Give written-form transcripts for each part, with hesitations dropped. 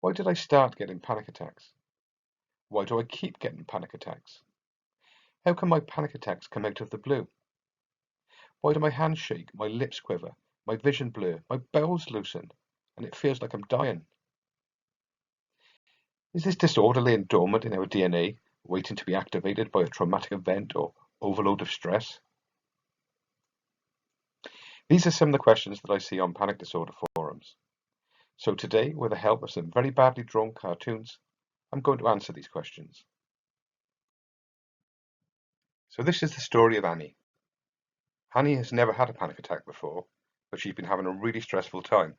Why did I start getting panic attacks? Why do I keep getting panic attacks? How can my panic attacks come out of the blue? Why do my hands shake, my lips quiver, my vision blur, my bowels loosen, and it feels like I'm dying? Is this disorder laying dormant in our DNA, waiting to be activated by a traumatic event or overload of stress? These are some of the questions that I see on panic disorder forums. So today, with the help of some very badly drawn cartoons, I'm going to answer these questions. So this is the story of Annie. Annie has never had a panic attack before, but she's been having a really stressful time.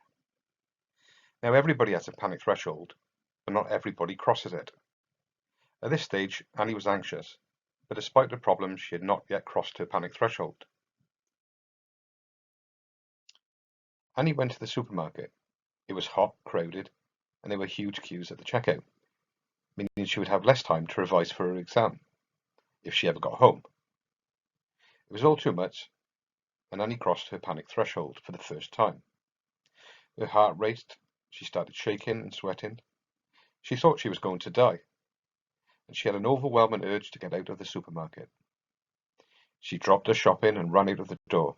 Now everybody has a panic threshold, but not everybody crosses it. At this stage, Annie was anxious, but despite the problems, she had not yet crossed her panic threshold. Annie went to the supermarket. It was hot, crowded, and there were huge queues at the checkout, meaning she would have less time to revise for her exam, if she ever got home. It was all too much, and Annie crossed her panic threshold for the first time. Her heart raced, she started shaking and sweating. She thought she was going to die, and she had an overwhelming urge to get out of the supermarket. She dropped her shopping and ran out of the door.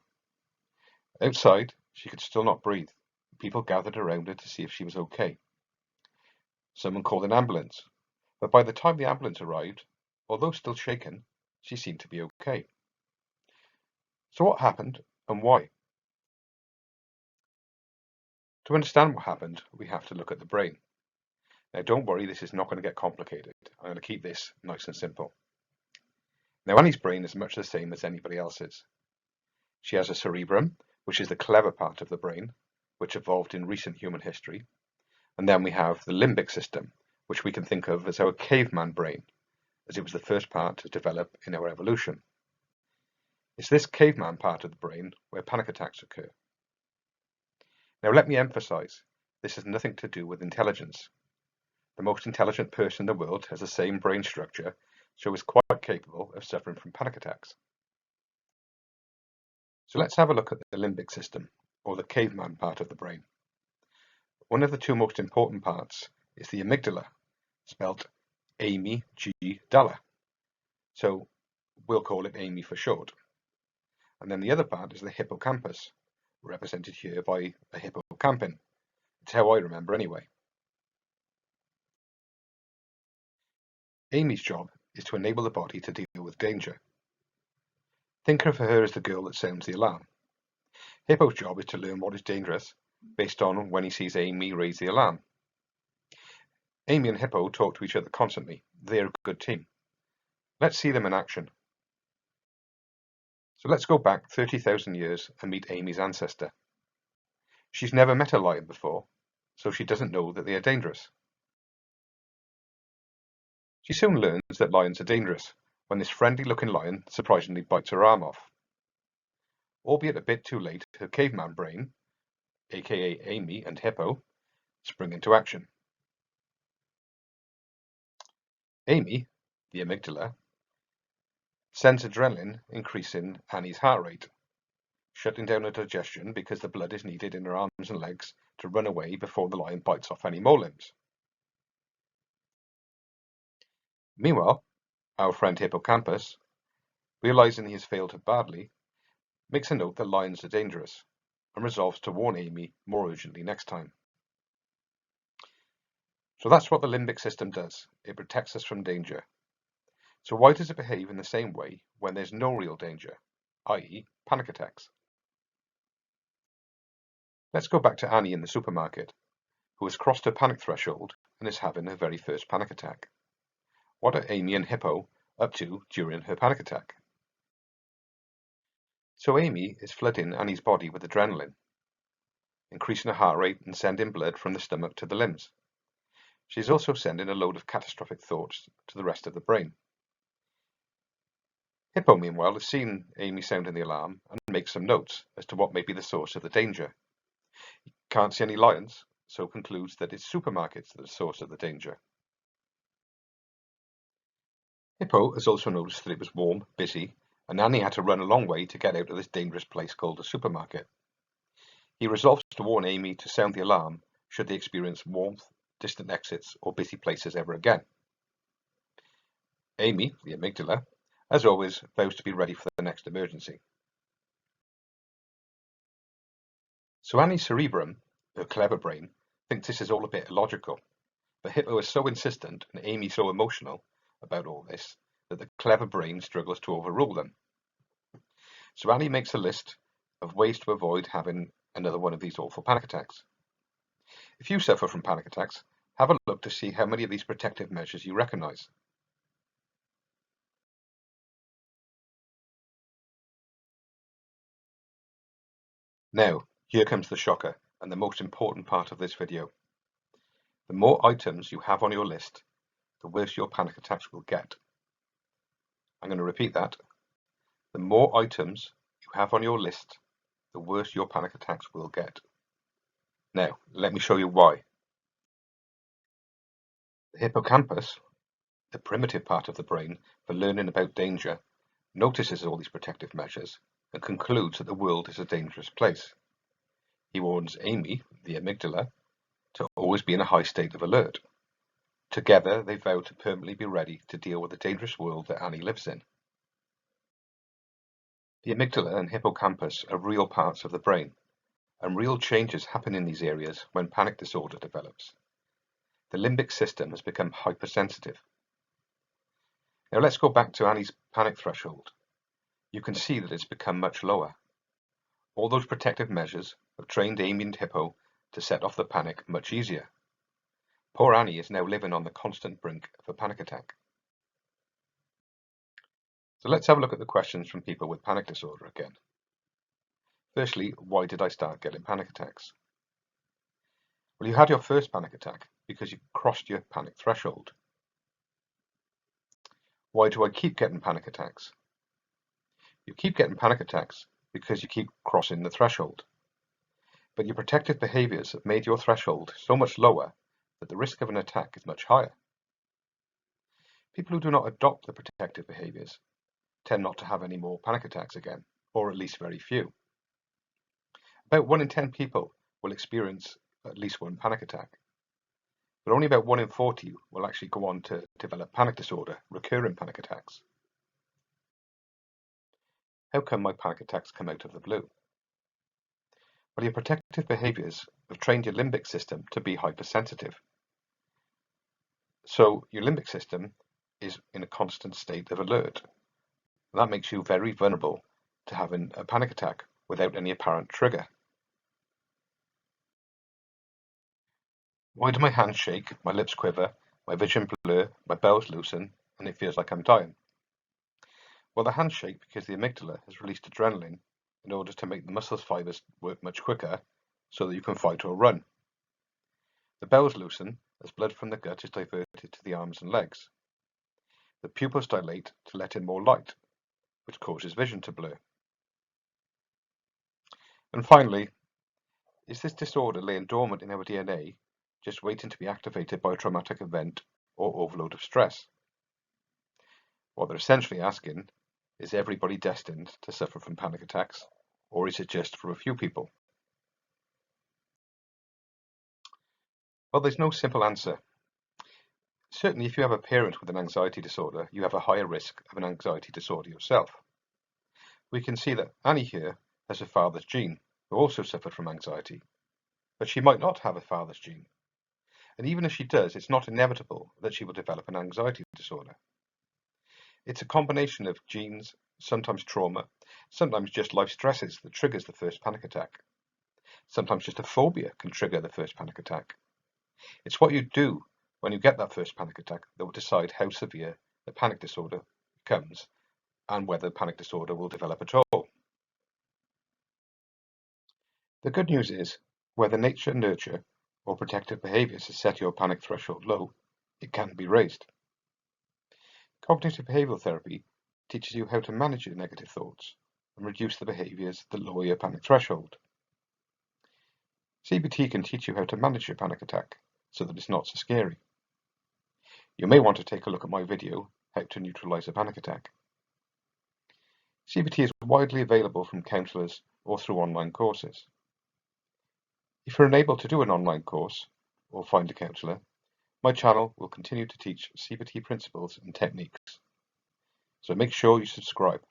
Outside, she could still not breathe. People gathered around her to see if she was okay. Someone called an ambulance, but by the time the ambulance arrived, although still shaken, she seemed to be okay. So what happened and why? To understand what happened, we have to look at the brain. Now don't worry, this is not going to get complicated. I'm going to keep this nice and simple. Now Annie's brain is much the same as anybody else's. She has a cerebrum, which is the clever part of the brain, which evolved in recent human history. And then we have the limbic system, which we can think of as our caveman brain, as it was the first part to develop in our evolution. It's this caveman part of the brain where panic attacks occur. Now let me emphasize, this has nothing to do with intelligence. The most intelligent person in the world has the same brain structure, so is quite capable of suffering from panic attacks. So let's have a look at the limbic system, or the caveman part of the brain. One of the two most important parts is the amygdala, spelt Amy G. Dalla. So we'll call it Amy for short. And then the other part is the hippocampus, represented here by a hippocampin. It's how I remember anyway. Amy's job is to enable the body to deal with danger. Think of her as the girl that sounds the alarm. Hippo's job is to learn what is dangerous based on when he sees Amy raise the alarm. Amy and Hippo talk to each other constantly. They're a good team. Let's see them in action. So let's go back 30,000 years and meet Amy's ancestor. She's never met a lion before, so she doesn't know that they are dangerous. She soon learns that lions are dangerous when this friendly-looking lion surprisingly bites her arm off. Albeit a bit too late, her caveman brain, aka Amy and Hippo, spring into action. Amy, the amygdala, sends adrenaline increasing Annie's heart rate, shutting down her digestion because the blood is needed in her arms and legs to run away before the lion bites off any more limbs. Meanwhile, our friend Hippocampus, realizing he has failed her badly, makes a note that lions are dangerous and resolves to warn Amy more urgently next time. So that's what the limbic system does. It protects us from danger. So why does it behave in the same way when there's no real danger, i.e. panic attacks? Let's go back to Annie in the supermarket, who has crossed her panic threshold and is having her very first panic attack. What are Amy and Hippo up to during her panic attack? So Amy is flooding Annie's body with adrenaline, increasing her heart rate and sending blood from the stomach to the limbs. She's also sending a load of catastrophic thoughts to the rest of the brain. Hippo, meanwhile, has seen Amy sounding the alarm and makes some notes as to what may be the source of the danger. He can't see any lions, so concludes that it's supermarkets that are the source of the danger. Hippo has also noticed that it was warm, busy, and Annie had to run a long way to get out of this dangerous place called a supermarket. He resolves to warn Amy to sound the alarm should they experience warmth, distant exits, or busy places ever again. Amy, the amygdala, as always, vows to be ready for the next emergency. So Annie's cerebrum, her clever brain, thinks this is all a bit illogical, but Hippo is so insistent and Amy so emotional about all this that the clever brain struggles to overrule them. So Annie makes a list of ways to avoid having another one of these awful panic attacks. If you suffer from panic attacks, have a look to see how many of these protective measures you recognise. Now, here comes the shocker and the most important part of this video. The more items you have on your list, the worse your panic attacks will get. I'm going to repeat that. The more items you have on your list, the worse your panic attacks will get. Now, let me show you why. The hippocampus, the primitive part of the brain for learning about danger, notices all these protective measures and concludes that the world is a dangerous place. He warns Amy, the amygdala, to always be in a high state of alert. Together, they vow to permanently be ready to deal with the dangerous world that Annie lives in. The amygdala and hippocampus are real parts of the brain, and real changes happen in these areas when panic disorder develops. The limbic system has become hypersensitive. Now let's go back to Annie's panic threshold. You can see that it's become much lower. All those protective measures have trained Amy and Hippo to set off the panic much easier. Poor Annie is now living on the constant brink of a panic attack. So let's have a look at the questions from people with panic disorder again. Firstly, why did I start getting panic attacks? Well, you had your first panic attack because you crossed your panic threshold. Why do I keep getting panic attacks? You keep getting panic attacks because you keep crossing the threshold. But your protective behaviours have made your threshold so much lower that the risk of an attack is much higher. People who do not adopt the protective behaviours tend not to have any more panic attacks again, or at least very few. About 1 in 10 people will experience at least one panic attack, but only about 1 in 40 will actually go on to develop panic disorder, recurring panic attacks. How come my panic attacks come out of the blue? Well, your protective behaviours have trained your limbic system to be hypersensitive. So your limbic system is in a constant state of alert. That makes you very vulnerable to having a panic attack without any apparent trigger. Why do my hands shake, my lips quiver, my vision blur, my bowels loosen, and it feels like I'm dying? Well, the hands shake because the amygdala has released adrenaline in order to make the muscle fibers work much quicker so that you can fight or run. The bowels loosen as blood from the gut is diverted to the arms and legs. The pupils dilate to let in more light, which causes vision to blur. And finally, is this disorder laying dormant in our DNA, just waiting to be activated by a traumatic event or overload of stress? What they're essentially asking is everybody destined to suffer from panic attacks, or is it just for a few people? Well, there's no simple answer. Certainly, if you have a parent with an anxiety disorder, you have a higher risk of an anxiety disorder yourself. We can see that Annie here has a father's gene, who also suffered from anxiety, but she might not have a father's gene. And even if she does, it's not inevitable that she will develop an anxiety disorder. It's a combination of genes, sometimes trauma, sometimes just life stresses that triggers the first panic attack. Sometimes just a phobia can trigger the first panic attack. It's what you do when you get that first panic attack that will decide how severe the panic disorder becomes and whether panic disorder will develop at all. The good news is, whether nature, nurture, or protective behaviours has set your panic threshold low, it can be raised. Cognitive behavioural therapy teaches you how to manage your negative thoughts and reduce the behaviours that lower your panic threshold. CBT can teach you how to manage your panic attack so that it's not so scary. You may want to take a look at my video, How to Neutralise a Panic Attack. CBT is widely available from counsellors or through online courses. If you're unable to do an online course or find a counsellor, My channel will continue to teach CBT principles and techniques, so make sure you subscribe.